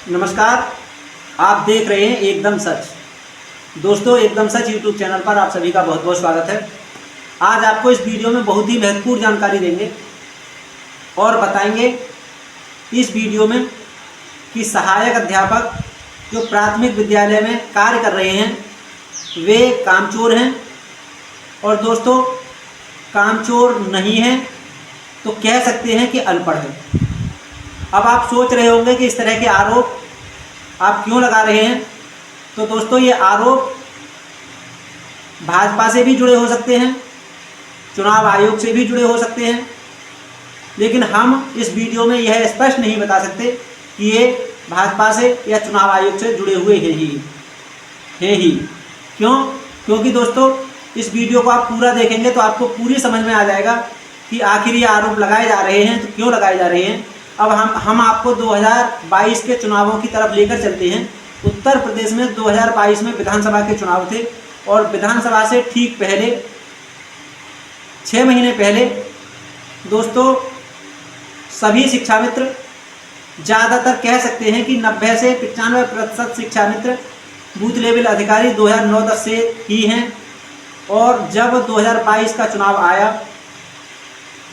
नमस्कार, आप देख रहे हैं एकदम सच। दोस्तों, एकदम सच यूट्यूब चैनल पर आप सभी का बहुत बहुत स्वागत है। आज आपको इस वीडियो में बहुत ही महत्वपूर्ण जानकारी देंगे और बताएंगे इस वीडियो में कि सहायक अध्यापक जो प्राथमिक विद्यालय में कार्य कर रहे हैं वे कामचोर हैं, और दोस्तों कामचोर नहीं हैं तो कह सकते हैं कि अनपढ़ हैं। अब आप सोच रहे होंगे कि इस तरह के आरोप आप क्यों लगा रहे हैं। तो दोस्तों, ये आरोप भाजपा से भी जुड़े हो सकते हैं, चुनाव आयोग से भी जुड़े हो सकते हैं, लेकिन हम इस वीडियो में यह स्पष्ट नहीं बता सकते कि ये भाजपा से या चुनाव आयोग से जुड़े हुए हैं ही। क्योंकि दोस्तों इस वीडियो को आप पूरा देखेंगे तो आपको पूरी समझ में आ जाएगा कि आखिर ये आरोप लगाए जा रहे हैं तो क्यों लगाए जा रहे हैं। अब हम आपको 2022 के चुनावों की तरफ लेकर चलते हैं। उत्तर प्रदेश में 2022 में विधानसभा के चुनाव थे, और विधानसभा से ठीक पहले 6 महीने पहले दोस्तों सभी शिक्षा मित्र, ज़्यादातर कह सकते हैं कि 90 से 95% शिक्षा मित्र बूथ लेवल अधिकारी 2009-10 से ही हैं। और जब 2022 का चुनाव आया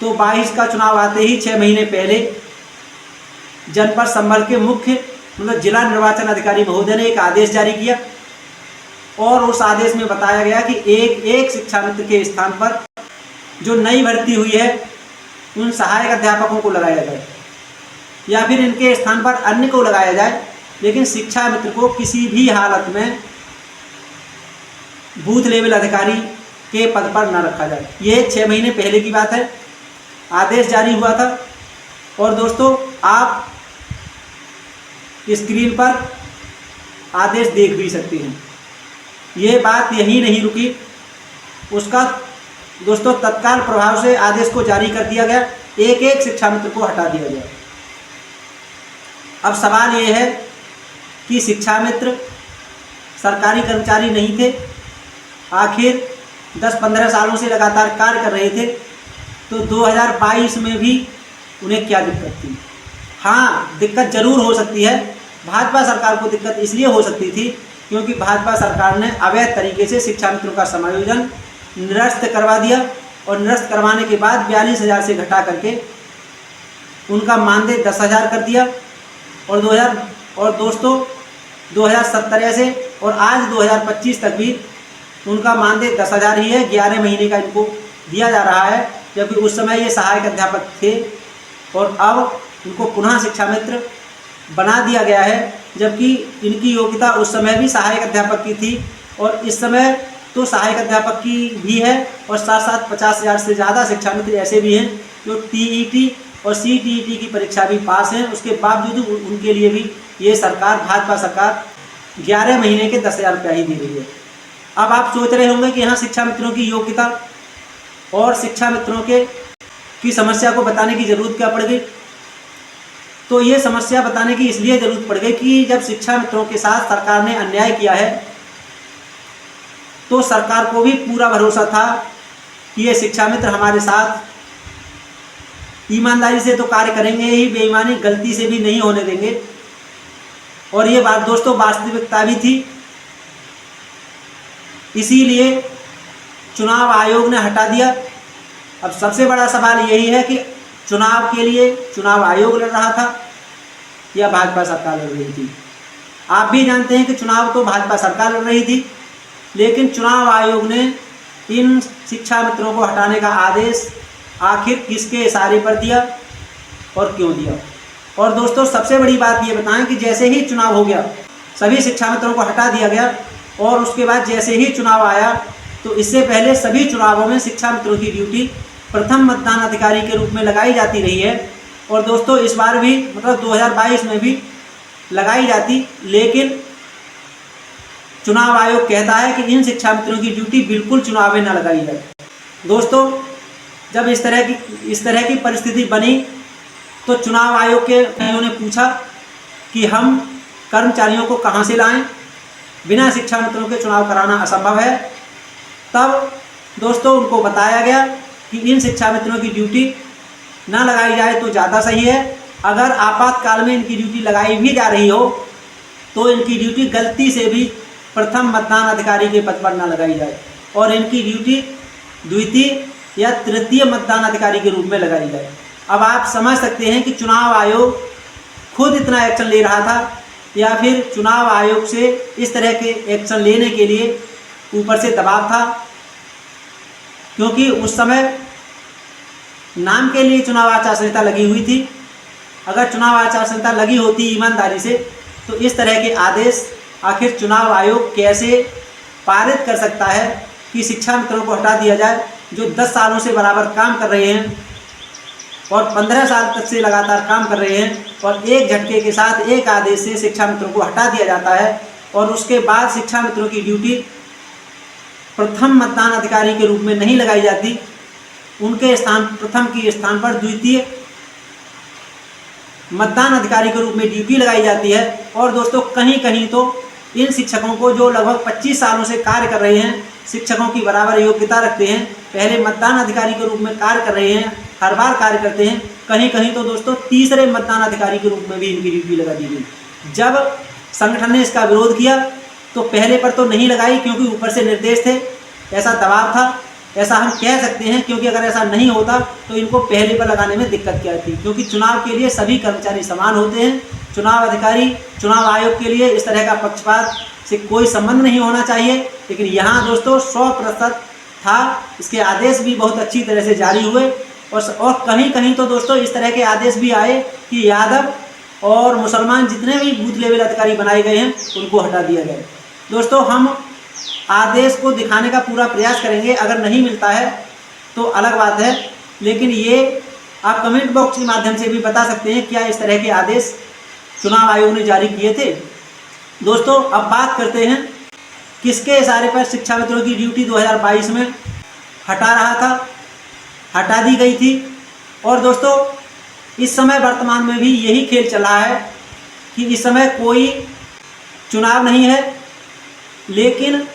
तो 22 का चुनाव आते ही 6 महीने पहले जनपद संभल के मुख्य जिला निर्वाचन अधिकारी महोदय ने एक आदेश जारी किया, और उस आदेश में बताया गया कि एक शिक्षा मित्र के स्थान पर जो नई भर्ती हुई है उन सहायक अध्यापकों को लगाया जाए, या फिर इनके स्थान पर अन्य को लगाया जाए, लेकिन शिक्षा मित्र को किसी भी हालत में बूथ लेवल अधिकारी के पद पर न रखा जाए। ये 6 महीने पहले की बात है, आदेश जारी हुआ था। और दोस्तों आप स्क्रीन पर आदेश देख भी सकते हैं। ये बात यही नहीं रुकी, उसका दोस्तों तत्काल प्रभाव से आदेश को जारी कर दिया गया, एक शिक्षा मित्र को हटा दिया गया। अब सवाल ये है कि शिक्षा मित्र सरकारी कर्मचारी नहीं थे, आखिर 10-15 सालों से लगातार कार्य कर रहे थे, तो 2022 में भी उन्हें क्या दिक्कत थी। हाँ, दिक्कत जरूर हो सकती है। भाजपा सरकार को दिक्कत इसलिए हो सकती थी क्योंकि भाजपा सरकार ने अवैध तरीके से शिक्षा मित्रों का समायोजन निरस्त करवा दिया, और निरस्त करवाने के बाद 42,000 से घटा करके उनका मानदेय 10,000 कर दिया। और दोस्तों 2017 से और आज 2025 तक भी उनका मानदेय 10,000 ही है। 11 महीने का इनको दिया जा रहा है, जबकि उस समय ये सहायक अध्यापक थे, और अब उनको पुनः शिक्षा मित्र बना दिया गया है, जबकि इनकी योग्यता उस समय भी सहायक अध्यापक की थी, और इस समय तो सहायक अध्यापक की भी है, और साथ साथ 50,000 से ज़्यादा शिक्षा मित्र ऐसे भी हैं जो TET और CTET की परीक्षा भी पास हैं। उसके बावजूद उनके लिए भी ये सरकार, भाजपा सरकार 11 महीने के 10,000 रुपया ही दे रही है। अब आप सोच रहे होंगे कि यहाँ शिक्षा मित्रों की योग्यता और शिक्षा मित्रों की समस्या को बताने की ज़रूरत क्या पड़ गई। तो ये समस्या बताने की इसलिए ज़रूरत पड़ गई कि जब शिक्षा मित्रों के साथ सरकार ने अन्याय किया है तो सरकार को भी पूरा भरोसा था कि ये शिक्षा मित्र हमारे साथ ईमानदारी से तो कार्य करेंगे ही, बेईमानी गलती से भी नहीं होने देंगे। और ये बात दोस्तों वास्तविकता भी थी, इसीलिए चुनाव आयोग ने हटा दिया। अब सबसे बड़ा सवाल यही है कि चुनाव के लिए चुनाव आयोग लड़ रहा था या भाजपा सरकार लड़ रही थी। आप भी जानते हैं कि चुनाव तो भाजपा सरकार लड़ रही थी, लेकिन चुनाव आयोग ने इन शिक्षा मित्रों को हटाने का आदेश आखिर किसके इशारे पर दिया और क्यों दिया। और दोस्तों सबसे बड़ी बात ये बताएं कि जैसे ही चुनाव हो गया सभी शिक्षा मित्रों को हटा दिया गया, और उसके बाद जैसे ही चुनाव आया तो इससे पहले सभी चुनावों में शिक्षा मित्रों की ड्यूटी प्रथम मतदान अधिकारी के रूप में लगाई जाती रही है। और दोस्तों इस बार भी 2022 में भी लगाई जाती, लेकिन चुनाव आयोग कहता है कि इन शिक्षा मित्रों की ड्यूटी बिल्कुल चुनाव में न लगाई जाए। दोस्तों जब इस तरह की परिस्थिति बनी तो चुनाव आयोग के ने पूछा कि हम कर्मचारियों को कहां से लाएं, बिना शिक्षा मित्रों के चुनाव कराना असंभव है। तब दोस्तों उनको बताया गया कि इन शिक्षा मित्रों की ड्यूटी ना लगाई जाए तो ज़्यादा सही है। अगर आपातकाल में इनकी ड्यूटी लगाई भी जा रही हो तो इनकी ड्यूटी गलती से भी प्रथम मतदान अधिकारी के पद पर न लगाई जाए और इनकी ड्यूटी द्वितीय या तृतीय मतदान अधिकारी के रूप में लगाई जाए। अब आप समझ सकते हैं कि चुनाव आयोग खुद इतना एक्शन ले रहा था या फिर चुनाव आयोग से इस तरह के एक्शन लेने के लिए ऊपर से दबाव था, क्योंकि उस समय नाम के लिए चुनाव आचार संहिता लगी हुई थी। अगर चुनाव आचार संहिता लगी होती ईमानदारी से तो इस तरह के आदेश आखिर चुनाव आयोग कैसे पारित कर सकता है कि शिक्षा मित्रों को हटा दिया जाए, जो 10 सालों से बराबर काम कर रहे हैं और 15 साल तक से लगातार काम कर रहे हैं, और एक झटके के साथ एक आदेश से शिक्षा मित्रों को हटा दिया जाता है और उसके बाद शिक्षा मित्रों की ड्यूटी प्रथम मतदान अधिकारी के रूप में नहीं लगाई जाती, उनके स्थान प्रथम के स्थान पर द्वितीय मतदान अधिकारी के रूप में ड्यूटी लगाई जाती है। और दोस्तों कहीं कहीं तो इन शिक्षकों को जो लगभग 25 सालों से कार्य कर रहे हैं, शिक्षकों की बराबर योग्यता रखते हैं, पहले मतदान अधिकारी के रूप में कार्य कर रहे हैं, हर बार कार्य करते हैं, कहीं कहीं तो दोस्तों तीसरे मतदान अधिकारी के रूप में भी इनकी ड्यूटी लगा दी गई। जब संगठन ने इसका विरोध किया तो पहले पर तो नहीं लगाई, क्योंकि ऊपर से निर्देश थे, ऐसा दबाव था, ऐसा हम कह सकते हैं, क्योंकि अगर ऐसा नहीं होता तो इनको पहले पर लगाने में दिक्कत क्या थी, क्योंकि चुनाव के लिए सभी कर्मचारी समान होते हैं। चुनाव अधिकारी, चुनाव आयोग के लिए इस तरह का पक्षपात से कोई संबंध नहीं होना चाहिए। लेकिन यहाँ दोस्तों 100% था, इसके आदेश भी बहुत अच्छी तरह से जारी हुए और कहीं कहीं तो दोस्तों इस तरह के आदेश भी आए कि यादव और मुसलमान जितने भी बूथ लेवल अधिकारी बनाए गए हैं उनको हटा दिया जाए। दोस्तों हम आदेश को दिखाने का पूरा प्रयास करेंगे, अगर नहीं मिलता है तो अलग बात है, लेकिन ये आप कमेंट बॉक्स के माध्यम से भी बता सकते हैं क्या इस तरह के आदेश चुनाव आयोग ने जारी किए थे। दोस्तों अब बात करते हैं किसके इशारे पर शिक्षा मित्रों की ड्यूटी 2022 में हटा रहा था, हटा दी गई थी। और दोस्तों इस समय वर्तमान में भी यही खेल चल रहा है कि इस समय कोई चुनाव नहीं है, लेकिन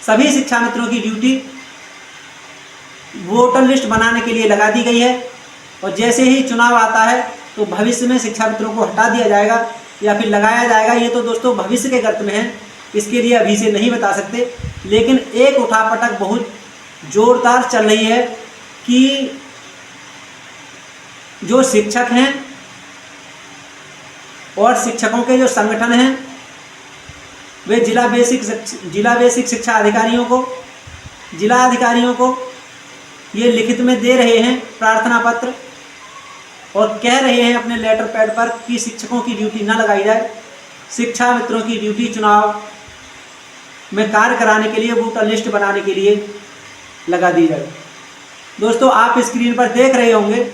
सभी शिक्षा मित्रों की ड्यूटी वोटर लिस्ट बनाने के लिए लगा दी गई है और जैसे ही चुनाव आता है तो भविष्य में शिक्षा मित्रों को हटा दिया जाएगा या फिर लगाया जाएगा। ये तो दोस्तों भविष्य के गर्त में है, इसके लिए अभी से नहीं बता सकते। लेकिन एक उठापटक बहुत जोरदार चल रही है कि जो शिक्षक हैं और शिक्षकों के जो संगठन हैं वे जिला बेसिक शिक्षा अधिकारियों को, जिला अधिकारियों को ये लिखित में दे रहे हैं प्रार्थना पत्र और कह रहे हैं अपने लेटर पैड पर कि शिक्षकों की ड्यूटी न लगाई जाए, शिक्षा मित्रों की ड्यूटी चुनाव में कार्य कराने के लिए, वोटर लिस्ट बनाने के लिए लगा दी जाए। दोस्तों आप स्क्रीन पर देख रहे होंगे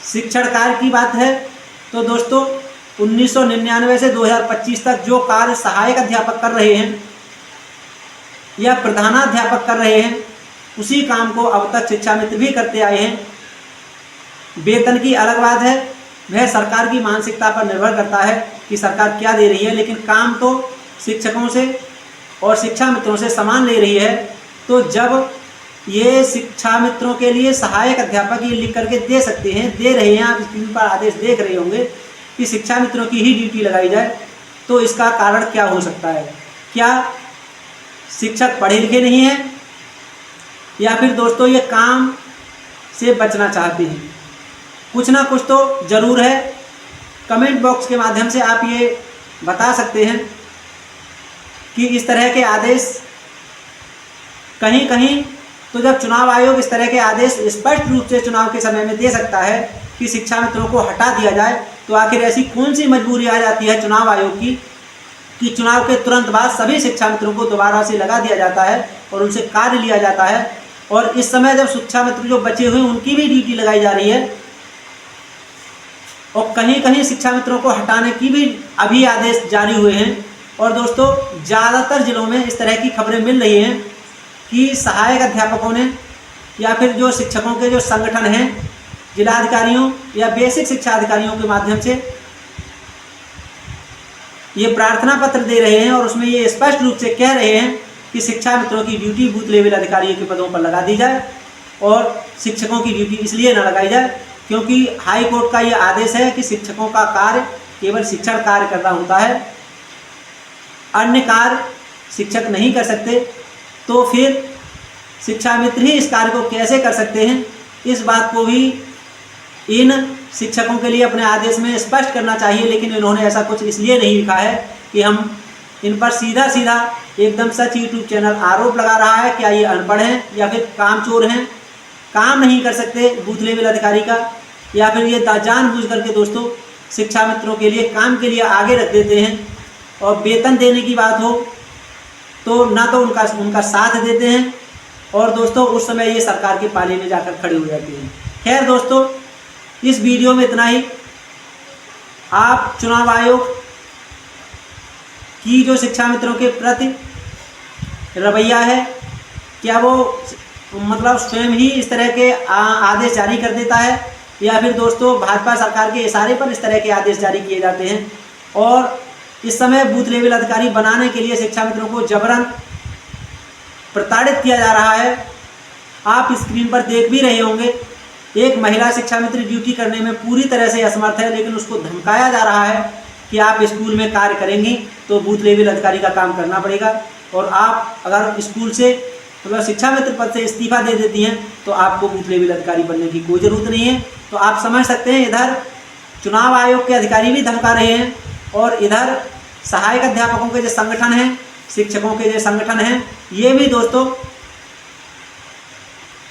शिक्षण कार्य की बात है तो दोस्तों 1999 से 2025 तक जो कार्य सहायक अध्यापक कर रहे हैं या प्रधानाध्यापक कर रहे हैं उसी काम को अब तक शिक्षा मित्र भी करते आए हैं। वेतन की अलग बात है, वह सरकार की मानसिकता पर निर्भर करता है कि सरकार क्या दे रही है, लेकिन काम तो शिक्षकों से और शिक्षा मित्रों से समान ले रही है। तो जब ये शिक्षा मित्रों के लिए सहायक अध्यापक ये लिख करके दे सकते हैं, दे रहे हैं, आप स्क्रीन पर आदेश देख रहे होंगे कि शिक्षा मित्रों की ही ड्यूटी लगाई जाए, तो इसका कारण क्या हो सकता है? क्या शिक्षक पढ़े लिखे नहीं हैं या फिर दोस्तों ये काम से बचना चाहते हैं? कुछ ना कुछ तो ज़रूर है। कमेंट बॉक्स के माध्यम से आप ये बता सकते हैं कि इस तरह के आदेश कहीं कहीं तो जब चुनाव आयोग इस तरह के आदेश स्पष्ट रूप से चुनाव के समय में दे सकता है कि शिक्षा मित्रों को हटा दिया जाए, तो आखिर ऐसी कौन सी मजबूरी आ जाती है चुनाव आयोग की कि चुनाव के तुरंत बाद सभी शिक्षा मित्रों को दोबारा से लगा दिया जाता है और उनसे कार्य लिया जाता है। और इस समय जब शिक्षा मित्र जो बचे हुए उनकी भी ड्यूटी लगाई जा रही है और कहीं कहीं शिक्षा मित्रों को हटाने की भी अभी आदेश जारी हुए हैं। और दोस्तों ज़्यादातर जिलों में इस तरह की खबरें मिल रही हैं कि सहायक अध्यापकों ने या फिर जो शिक्षकों के जो संगठन हैं जिलाधिकारियों या बेसिक शिक्षा अधिकारियों के माध्यम से ये प्रार्थना पत्र दे रहे हैं और उसमें ये स्पष्ट रूप से कह रहे हैं कि शिक्षा मित्रों की ड्यूटी बूथ लेवल अधिकारियों के पदों पर लगा दी जाए और शिक्षकों की ड्यूटी इसलिए न लगाई जाए क्योंकि हाई कोर्ट का ये आदेश है कि शिक्षकों का कार्य केवल शिक्षण कार्य करना होता है, अन्य कार्य शिक्षक नहीं कर सकते, तो फिर शिक्षा मित्र ही इस कार्य को कैसे कर सकते हैं, इस बात को भी इन शिक्षकों के लिए अपने आदेश में स्पष्ट करना चाहिए। लेकिन इन्होंने ऐसा कुछ इसलिए नहीं लिखा है कि हम इन पर सीधा सीधा एकदम सच यूट्यूब चैनल आरोप लगा रहा है, क्या ये अनपढ़ हैं या फिर कामचोर हैं, काम नहीं कर सकते बूथ लेवल अधिकारी का, या फिर ये जानबूझ करके दोस्तों शिक्षा मित्रों के लिए काम के लिए आगे रख देते हैं, और वेतन देने की बात हो तो ना तो उनका साथ देते हैं, और दोस्तों उस समय ये सरकार के पाले में जाकर खड़े हो जाते हैं। खैर दोस्तों, इस वीडियो में इतना ही। आप चुनाव आयोग की जो शिक्षा मित्रों के प्रति रवैया है, क्या वो मतलब स्वयं ही इस तरह के आदेश जारी कर देता है, या फिर दोस्तों भाजपा सरकार के इशारे पर इस तरह के आदेश जारी किए जाते हैं, और इस समय बूथ लेवल अधिकारी बनाने के लिए शिक्षा मित्रों को जबरन प्रताड़ित किया जा रहा है। आप स्क्रीन पर देख भी रहे होंगे, एक महिला शिक्षा मित्र ड्यूटी करने में पूरी तरह से असमर्थ है, लेकिन उसको धमकाया जा रहा है कि आप स्कूल में कार्य करेंगी तो बूथ लेवल अधिकारी का काम करना पड़ेगा, और आप अगर स्कूल से मतलब शिक्षा मित्र पद से इस्तीफा दे देती हैं तो आपको बूथ लेवल अधिकारी बनने की कोई ज़रूरत नहीं है। तो आप समझ सकते हैं, इधर चुनाव आयोग के अधिकारी भी धमका रहे हैं, और इधर सहायक अध्यापकों के जो संगठन हैं, शिक्षकों के जो संगठन हैं, ये भी दोस्तों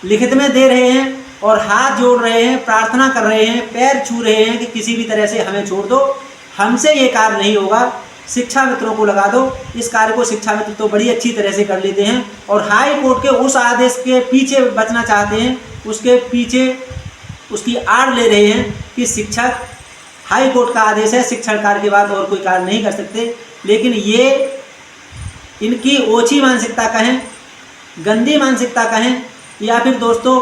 लिखित में दे रहे हैं और हाथ जोड़ रहे हैं, प्रार्थना कर रहे हैं, पैर छू रहे हैं कि किसी भी तरह से हमें छोड़ दो, हमसे ये कार्य नहीं होगा, शिक्षा मित्रों को लगा दो। इस कार्य को शिक्षा मित्र तो बड़ी अच्छी तरह से कर लेते हैं, और हाई कोर्ट के उस आदेश के पीछे बचना चाहते हैं, उसके पीछे उसकी आड़ ले रहे हैं कि शिक्षक हाई कोर्ट का आदेश है, शिक्षण कार्य के बाद और कोई कार्य नहीं कर सकते। लेकिन ये इनकी ओछी मानसिकता कहें, गंदी मानसिकता कहें, या फिर दोस्तों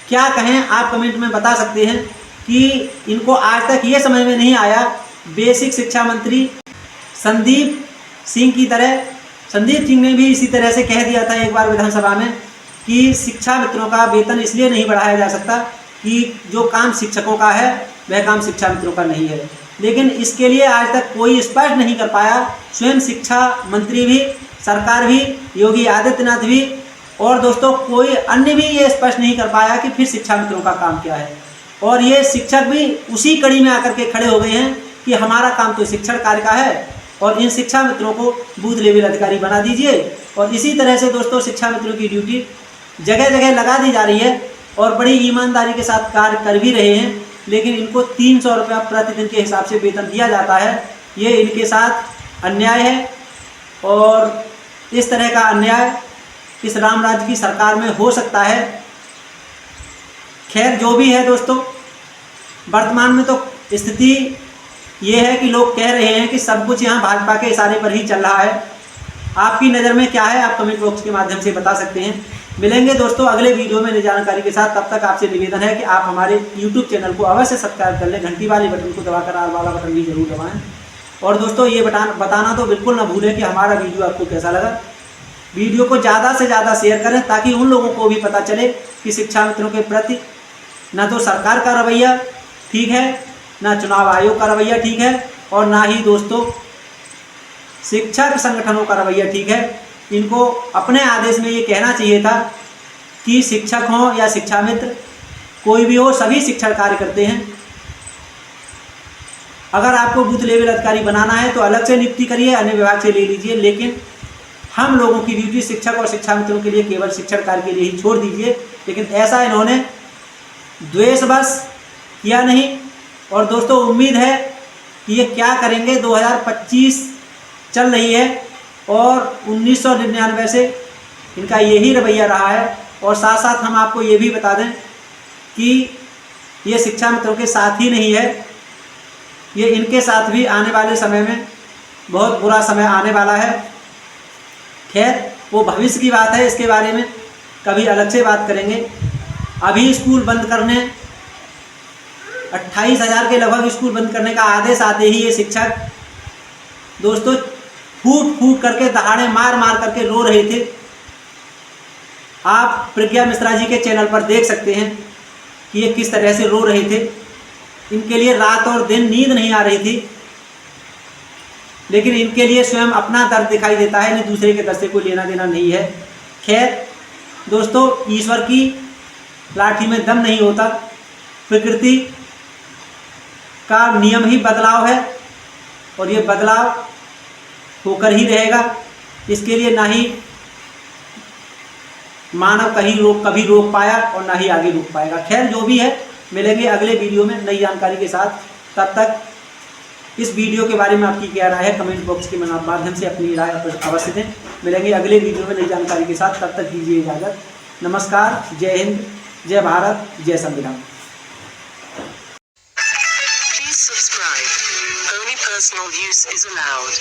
क्या कहें, आप कमेंट में बता सकते हैं कि इनको आज तक ये समझ में नहीं आया बेसिक शिक्षा मंत्री संदीप सिंह की तरह। संदीप सिंह ने भी इसी तरह से कह दिया था एक बार विधानसभा में कि शिक्षा मित्रों का वेतन इसलिए नहीं बढ़ाया जा सकता कि जो काम शिक्षकों का है वह काम शिक्षा मित्रों का नहीं है। लेकिन इसके लिए आज तक कोई स्पष्ट नहीं कर पाया, स्वयं शिक्षा मंत्री भी, सरकार भी, योगी आदित्यनाथ भी, और दोस्तों कोई अन्य भी ये स्पष्ट नहीं कर पाया कि फिर शिक्षा मित्रों का काम क्या है। और ये शिक्षक भी उसी कड़ी में आकर के खड़े हो गए हैं कि हमारा काम तो शिक्षण कार्य का है, और इन शिक्षा मित्रों को बूथ लेवल अधिकारी बना दीजिए। और इसी तरह से दोस्तों शिक्षा मित्रों की ड्यूटी जगह जगह लगा दी जा रही है, और बड़ी ईमानदारी के साथ कार्य कर भी रहे हैं, लेकिन इनको 300 रुपया प्रतिदिन के हिसाब से वेतन दिया जाता है। ये इनके साथ अन्याय है, और इस तरह का अन्याय इस राम राज्य की सरकार में हो सकता है। खैर जो भी है दोस्तों, वर्तमान में तो स्थिति ये है कि लोग कह रहे हैं कि सब कुछ यहाँ भाजपा के इशारे पर ही चल रहा है। आपकी नज़र में क्या है, आप कमेंट बॉक्स के माध्यम से बता सकते हैं। मिलेंगे दोस्तों अगले वीडियो में नई जानकारी के साथ। तब तक आपसे निवेदन है कि आप हमारे YouTube चैनल को अवश्य सब्सक्राइब कर लें, घंटी वाले बटन को दबाकर आल वाला बटन भी जरूर दबाएं, और दोस्तों ये बताना तो बिल्कुल ना भूलें कि हमारा वीडियो आपको कैसा लगा। वीडियो को ज़्यादा से ज़्यादा शेयर करें ताकि उन लोगों को भी पता चले कि शिक्षा मित्रों के प्रति ना तो सरकार का रवैया ठीक है, ना चुनाव आयोग का रवैया ठीक है, और ना ही दोस्तों शिक्षक संगठनों का रवैया ठीक है। इनको अपने आदेश में ये कहना चाहिए था कि शिक्षक हों या शिक्षा मित्र कोई भी हो, सभी शिक्षण कार्य करते हैं। अगर आपको बूथ लेवल अधिकारी बनाना है तो अलग से नियुक्ति करिए, अन्य विभाग से ले लीजिए, लेकिन हम लोगों की ड्यूटी शिक्षक और शिक्षा मित्रों के लिए केवल शिक्षण कार्य के लिए ही छोड़ दीजिए। लेकिन ऐसा इन्होंने द्वेषवश किया नहीं, और दोस्तों उम्मीद है कि ये क्या करेंगे। 2025 चल रही है और 1999 से इनका यही रवैया रहा है। और साथ साथ हम आपको ये भी बता दें कि ये शिक्षा मित्रों के साथ ही नहीं है, ये इनके साथ भी आने वाले समय में बहुत बुरा समय आने वाला है। खैर वो भविष्य की बात है, इसके बारे में कभी अलग से बात करेंगे। अभी स्कूल बंद करने 28,000 के लगभग स्कूल बंद करने का आदेश आते ही ये शिक्षक दोस्तों फूट फूट करके, दहाड़े मार मार करके रो रहे थे। आप प्रज्ञा मिश्रा जी के चैनल पर देख सकते हैं कि ये किस तरह से रो रहे थे। इनके लिए रात और दिन नींद नहीं आ रही थी, लेकिन इनके लिए स्वयं अपना दर्द दिखाई देता है, इन्हें दूसरे के दर्द से कोई लेना देना नहीं है। खैर दोस्तों, ईश्वर की लाठी में दम नहीं होता, प्रकृति का नियम ही बदलाव है और ये बदलाव होकर ही रहेगा। इसके लिए ना ही मानव कभी रोक पाया और ना ही आगे रोक पाएगा। खैर जो भी है, मिलेंगे अगले वीडियो में नई जानकारी के साथ। तब तक इस वीडियो के बारे में आपकी क्या राय है, कमेंट बॉक्स के माध्यम से अपनी राय अवश्य दें। मिलेंगे अगले वीडियो में नई जानकारी के साथ, तब तक दीजिए इजाज़त। नमस्कार, जय हिंद, जय भारत, जय संविधान। Please subscribe. Only personal use is allowed.